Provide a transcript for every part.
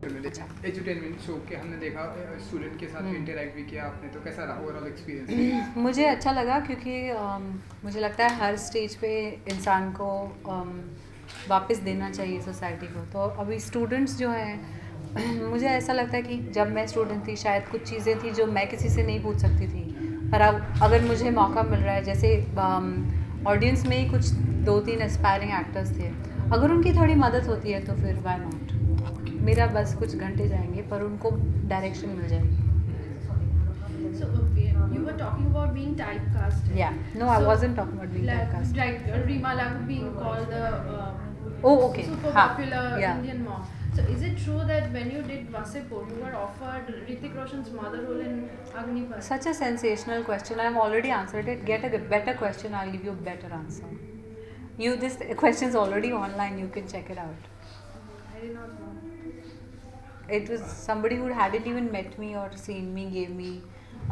Hotel में देखा edutainment show के, हमने देखा स्टूडेंट के साथ इंटरेक्ट भी किया आपने, तो कैसा रहा ओवरऑल एक्सपीरियंस? मुझे अच्छा लगा क्योंकि मुझे लगता है हर स्टेज पे इंसान को वापस देना चाहिए सोसाइटी को। तो अभी स्टूडेंट्स जो हैं मुझे ऐसा लगता है कि जब मैं स्टूडेंट थी शायद कुछ चीज़ें थी जो मैं किसी से नहीं पूछ सकती थी, पर अब अगर मुझे मौका मिल रहा है, जैसे ऑडियंस में ही कुछ 2-3 एस्पायरिंग एक्टर्स थे, अगर उनकी थोड़ी मदद होती है तो फिर व्हाई नॉट। मेरा बस कुछ घंटे जाएंगे पर उनको डायरेक्शन मिल जाएगी। So you were talking about being typecast. Yeah, no, I wasn't talking about being typecast. Right, Reema Lagoo being called the okay. super popular Indian mom. So is it true that when you did Wasipur, you were offered Hrithik Roshan's mother role in Agnipath? Such a sensational question. I have already answered it. Get a better question, I'll give you a better answer. This question is already online. You can check it out. I did not know. It was somebody who hadn't even met me or seen me gave me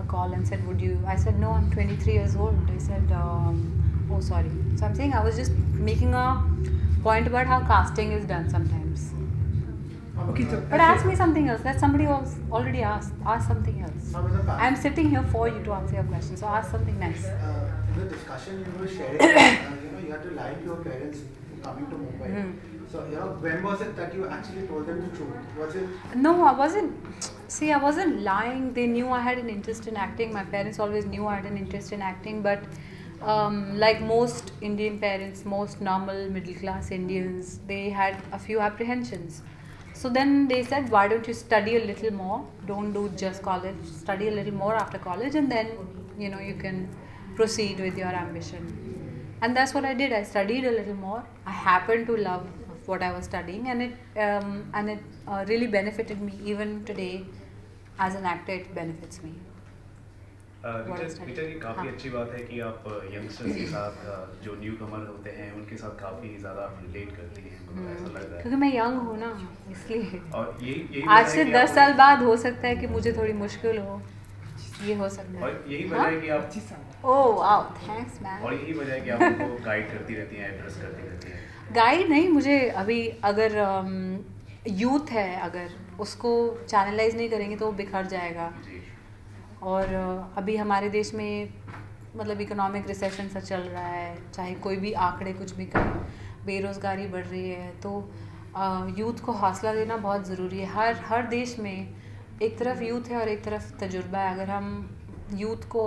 a call and said, would you? I said, no, I'm 23 years old. They said, oh, sorry. So I'm saying I was just making a point about how casting is done sometimes. Okay, so but ask me something else. That somebody was already asked. Ask something else. I'm sitting here for you to answer your question. So ask something nice. In the discussion you were sharing, you had to lie to your parents coming to Mumbai. So when was it that you actually told them the truth? Was it? No, I wasn't. See, I wasn't lying. They knew I had an interest in acting. My parents always knew I had an interest in acting. But like most Indian parents, most normal middle class Indians, they had a few apprehensions. So then they said, why don't you study a little more? Don't do just college. Study a little more after college, and then you can proceed with your ambition. And that's what I did. I studied a little more. I happened to love what I was studying, and it really benefited me. Even today, as an actor, it benefits me. Rita की काफ़ी अच्छी बात है कि आप youngsters के साथ जो न्यू कमर होते हैं उनके साथ काफ़ी ज़्यादा रिलेट करती हैं, ऐसा लग रहा है क्योंकि मैं यंग हूँ ना, इसलिए। और यही आज से 10 साल बाद हो सकता है कि मुझे थोड़ी मुश्किल हो, ये हो सकता है। और यही वजह है कि आप ओह वाओ, थैंक्स मैन। और यही वजह है कि आप उनको गाइड करती रहती हैं, एड्रेस करती रहती हैं। गाइड नहीं, मुझे अभी अगर यूथ है, अगर उसको चैनलाइज नहीं करेंगे तो वो बिखर जाएगा। और अभी हमारे देश में मतलब इकोनॉमिक रिसेशन सा चल रहा है, चाहे कोई भी आंकड़े कुछ भी करें, बेरोज़गारी बढ़ रही है, तो यूथ को हौसला देना बहुत ज़रूरी है। हर देश में एक तरफ यूथ है और एक तरफ तजुर्बा है। अगर हम यूथ को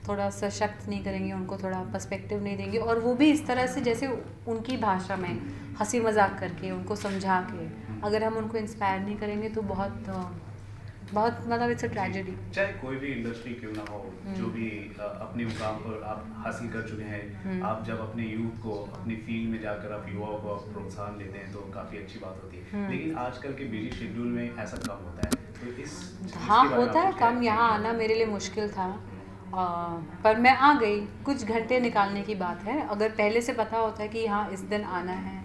थोड़ा सशक्त नहीं करेंगे, उनको थोड़ा पर्सपेक्टिव नहीं देंगे, और वो भी इस तरह से जैसे उनकी भाषा में हंसी मजाक करके उनको समझा के, अगर हम उनको इंस्पायर नहीं करेंगे तो बहुत मतलब इट्स अ ट्रेजेडी। चाहे कोई भी इंडस्ट्री क्यों ना हो, जो भी अपने मुकाम पर आप हासिल कर चुके हैं, आप जब अपने यूथ को अपनी फील्ड में जाकर आप युवाओं को प्रोत्साहन देते हैं तो काफ़ी अच्छी बात होती है। लेकिन आजकल के बिजी शेड्यूल में ऐसा कम होता है, तो हाँ होता है कम। यहाँ आना मेरे लिए मुश्किल था, पर मैं आ गई। कुछ घंटे निकालने की बात है। अगर पहले से पता होता है कि हाँ इस दिन आना है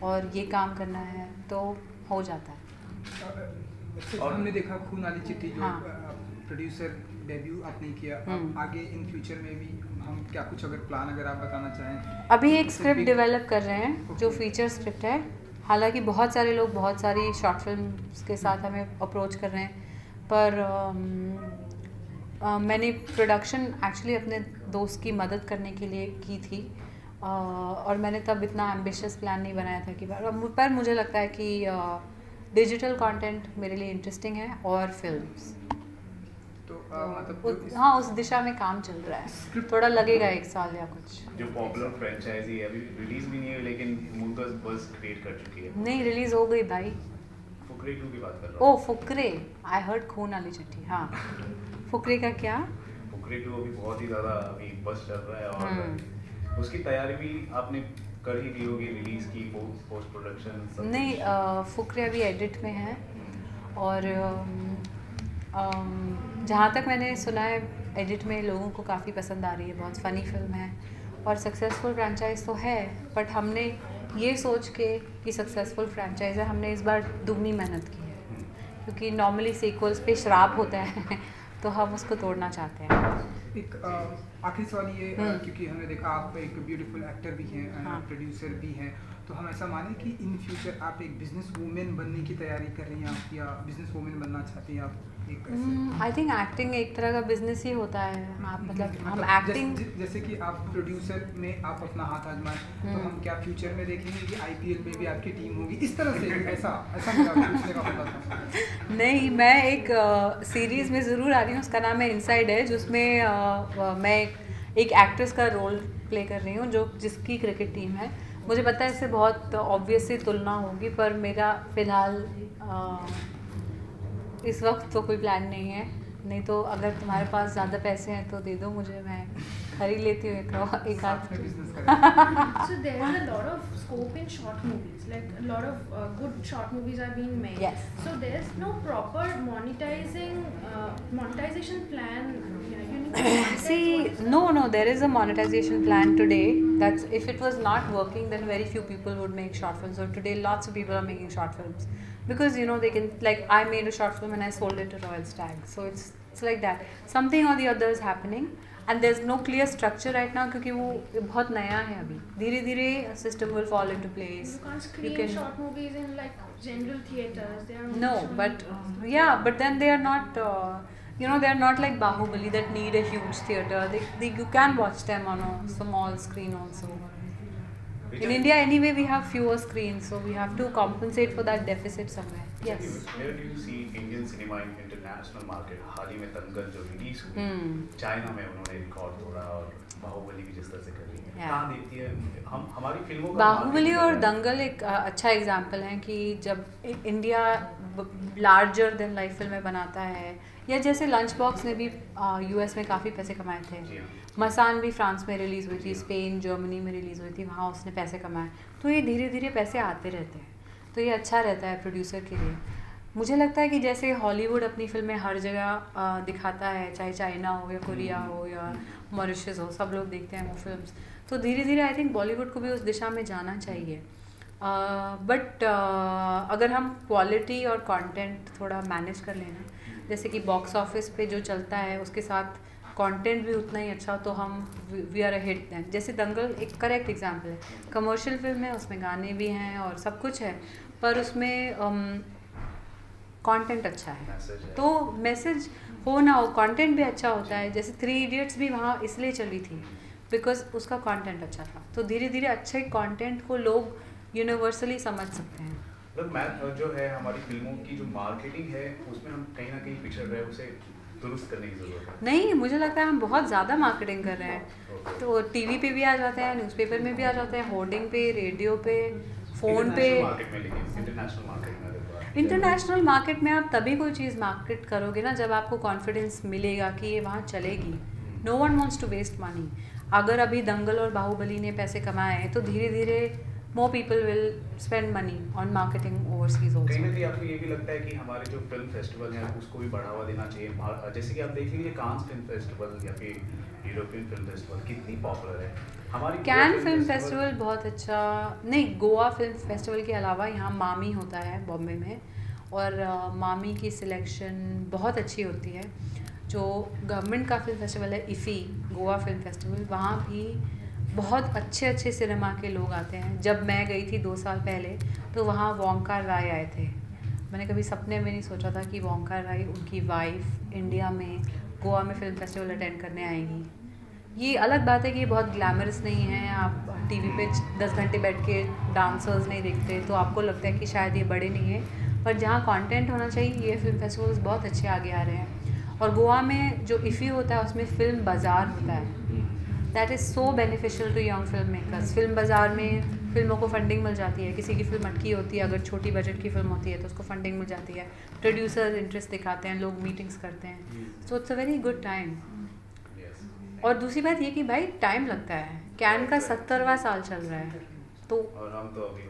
और ये काम करना है तो हो जाता है। और हमने देखा खून वाली चिट्ठी जो प्रोड्यूसर डेब्यू आपने किया, आगे इन फ्यूचर में भी हम क्या कुछ अगर प्लान अगर आप बताना चाहें? अभी एक स्क्रिप्ट डेवलप कर रहे हैं जो फीचर स्क्रिप्ट है। हालांकि बहुत सारे लोग बहुत सारी शॉर्ट फिल्म्स के साथ हमें अप्रोच कर रहे हैं, पर मैंने प्रोडक्शन एक्चुअली अपने दोस्त की मदद करने के लिए की थी, और मैंने तब इतना एम्बिशियस प्लान नहीं बनाया था कि पर मुझे लगता है कि डिजिटल कंटेंट मेरे लिए इंटरेस्टिंग है और फिल्म्स, तो मतलब हाँ उस दिशा में काम चल रहा है। थोड़ा लगेगा 1 साल या कुछ। जो पॉपुलर फ्रेंचाइजी है अभी रिलीज भी नहीं है, लेकिन मूवी बस क्रिएट कर चुकी है। नहीं रिलीज हो गई भाई। फुकरे 2 की बात कर रहा हूँ। ओह फुकरे, आई हर्ड खून वाली चिट्ठी। हाँ फुकरे का क्या? फुकरे 2 अभी बहुत ही ज़्यादा अभी बस चल रहा है, और उसकी तैयारी भी आपने कर ही दी होगी, रिलीज की पोस्ट प्रोडक्शन? नहीं, फुकरे अभी एडिट में है, और जहाँ तक मैंने सुना है एडिट में लोगों को काफ़ी पसंद आ रही है। बहुत फ़नी फिल्म है और सक्सेसफुल फ्रेंचाइज तो है, बट हमने ये सोच के कि सक्सेसफुल फ्रेंचाइज है, हमने इस बार दुगनी मेहनत की है, क्योंकि नॉर्मली सीक्वल्स पे श्राप होता है तो हम उसको तोड़ना चाहते हैं। एक आखिरी सवाल ये क्योंकि हमने देखा आप एक ब्यूटीफुल एक्टर भी हैं, प्रोड्यूसर भी हैं, तो हम ऐसा माने कि इन फ्यूचर आप एक बिजनेस वूमेन बनने की तैयारी कर रही हैं आप, या बिजनेस वूमेन बनना चाहती हैं आप? आई थिंक एक्टिंग एक तरह का बिजनेस ही होता है। आप मतलब हम एक्टिंग जैसे कि आप प्रोड्यूसर में आप अपना हाथ आजमाएं, तो हम क्या फ्यूचर में देखेंगे कि IPL में भी आपकी टीम होगी इस तरह से? ऐसा मेरा पूछने का मतलब था। नहीं, मैं एक सीरीज़ में ज़रूर आ रही हूँ, उसका नाम है इनसाइड है, जिसमें मैं एक एक्ट्रेस का रोल प्ले कर रही हूँ जो जिसकी क्रिकेट टीम है। मुझे पता है इससे बहुत ऑब्वियसली तुलना होगी, पर मेरा फ़िलहाल इस वक्त तो कोई प्लान नहीं है। नहीं तो अगर तुम्हारे पास ज़्यादा पैसे हैं तो दे दो मुझे, मैं खरीद लेती हूँ एक आध। So there is a lot of scope in short movies, like a lot of good short movies are being made. Yes. So there is no proper monetization plan. You need to monetize. See, no, there is a monetization plan today. That's if it was not working, then very few people would make short films. So today, lots of people are making short films because they can, like, I made a short film and I sold it to Royal Stag. So it's like that. Something or the other is happening. And there's no clear structure right now क्योंकि वो बहुत नया है अभी. धीरे धीरे system will fall into place. You can't screen short movies in like general theaters. They are no, but but then they are not. They are not like Bahubali that need a huge theater. You can watch them on a small screen also. In India anyway we have fewer screens, so we have to compensate for that deficit somewhere. Yes. Where do you see Indian cinema in international market? हाल ही में दंगल जो release हुई, China में उन्होंने record तोड़ा, और बाहुबली भी जिस तरह से कर रही है, कहाँ देखती है हम हमारी फिल्मों का? बाहुबली और दंगल एक अच्छा एग्जाम्पल है कि जब इंडिया लार्जर देन लाइफ फिल्में बनाता है, या जैसे लंच बॉक्स ने भी US में काफ़ी पैसे कमाए थे, मसान भी फ्रांस में रिलीज़ हुई थी, स्पेन जर्मनी में रिलीज़ हुई थी, वहाँ उसने पैसे कमाए। तो ये धीरे धीरे पैसे आते रहते हैं, तो ये अच्छा रहता है प्रोड्यूसर के लिए। मुझे लगता है कि जैसे हॉलीवुड अपनी फिल्में हर जगह दिखाता है, चाहे चाइना हो या कोरिया हो या मॉरिशस हो, सब लोग देखते हैं वो फिल्म्स, तो धीरे धीरे आई थिंक बॉलीवुड को भी उस दिशा में जाना चाहिए। बट अगर हम क्वालिटी और कंटेंट थोड़ा मैनेज कर लेना, जैसे कि बॉक्स ऑफिस पे जो चलता है उसके साथ कंटेंट भी उतना ही अच्छा, तो हम we are a hit then. जैसे दंगल एक करेक्ट एग्जांपल है, कमर्शियल फिल्म है, उसमें गाने भी हैं और सब कुछ है, पर उसमें कंटेंट अच्छा है, तो मैसेज हो ना हो कंटेंट भी अच्छा होता है। जैसे 3 इडियट्स भी वहाँ इसलिए चली थी बिकॉज उसका कंटेंट अच्छा था, तो धीरे धीरे अच्छे कंटेंट को लोग यूनिवर्सली समझ सकते हैं। मतलब जो है हमारी फिल्मों की जो मार्केटिंग है उसमें हम कहीं ना कहीं पिछड़ रहे हैं, उसे दुरुस्त करने की जरूरत है। नहीं, मुझे लगता है हम बहुत ज़्यादा मार्केटिंग कर रहे हैं, तो टीवी पे भी आ जाते हैं, न्यूज़पेपर में भी आ जाते हैं, होर्डिंग पे, रेडियो पे, फ़ोन पे। इंटरनेशनल मार्केट में आप तभी कोई चीज़ मार्केट करोगे ना जब आपको कॉन्फिडेंस मिलेगा कि ये वहाँ चलेगी। No one wants to waste money. अगर अभी दंगल और बाहुबली ने पैसे कमाए हैं तो धीरे धीरे more people will spend money on marketing overseas also. कहीं ना कहीं आपको ये भी लगता है कि हमारे जो फिल्म फेस्टिवल हैं उसको भी बढ़ावा देना चाहिए? जैसे कि आप देख लीजिए कांस फिल्म फेस्टिवल या फिर यूरोपियन फिल्म फेस्टिवल कितनी पॉपुलर है। हमारी कैन फिल्म फेस्टिवल बहुत अच्छा नहीं, गोवा फिल्म फेस्टिवल के अलावा यहाँ मामी होता है बॉम्बे में, और मामी की सिलेक्शन बहुत अच्छी होती है। जो गवर्नमेंट का फिल्म फेस्टिवल है इफ़ी गोवा फिल्म फेस्टिवल, वहाँ भी बहुत अच्छे अच्छे सिनेमा के लोग आते हैं। जब मैं गई थी 2 साल पहले तो वहाँ वोंकार राय आए थे। मैंने कभी सपने में नहीं सोचा था कि वोंकार राय उनकी वाइफ इंडिया में गोवा में फिल्म फेस्टिवल अटेंड करने आएंगी। ये अलग बात है कि ये बहुत ग्लैमरस नहीं है, आप टीवी पे 10 घंटे बैठ के डांसर्स नहीं देखते तो आपको लगता है कि शायद ये बड़े नहीं हैं, पर जहाँ कंटेंट होना चाहिए ये फिल्म फेस्टिवल्स बहुत अच्छे आगे आ रहे हैं। और गोवा में जो इफ़ी होता है उसमें फ़िल्म बाज़ार होता है, that is so beneficial to young film makers. Film बाज़ार में फिल्मों को फंडिंग मिल जाती है, किसी की फिल्म अटकी होती है, अगर छोटी बजट की फिल्म होती है तो उसको फंडिंग मिल जाती है, प्रोड्यूसर इंटरेस्ट दिखाते हैं, लोग मीटिंग्स करते हैं, so it's a very good time. और दूसरी बात ये कि भाई टाइम लगता है, कैन का 70वां साल चल रहा है, तो और हम तो अभी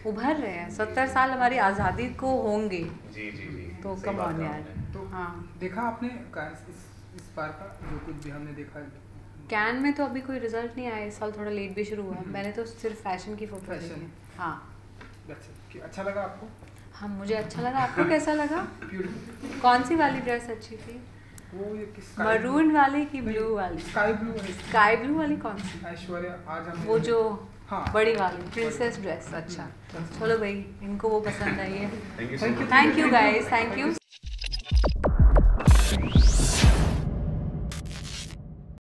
उभर रहे हैं 70 साल हमारी आज़ादी को होंगे। जी जी जी, तो कम ऑन यार। तो हाँ, देखा आपने इस बार का जो कुछ भी हमने देखा कैन में, तो अभी कोई रिजल्ट नहीं आया, इस साल थोड़ा लेट भी शुरू हुआ। मैंने तो सिर्फ फैशन की फोटो देखी। हाँ, अच्छा लगा आपको? हाँ मुझे अच्छा लगा, आपको कैसा लगा? कौन सी वाली ड्रेस अच्छी थी? वो ये मरून वाली की ब्लू वाली? स्काई ब्लू है। स्काई ब्लू वाली कौन सी? ऐश्वर्या आज हम वो जो हाँ बड़ी वाली प्रिंसेस ड्रेस। अच्छा चलो भाई, इनको वो पसंद आई है। Thank you thank you guys, thank you.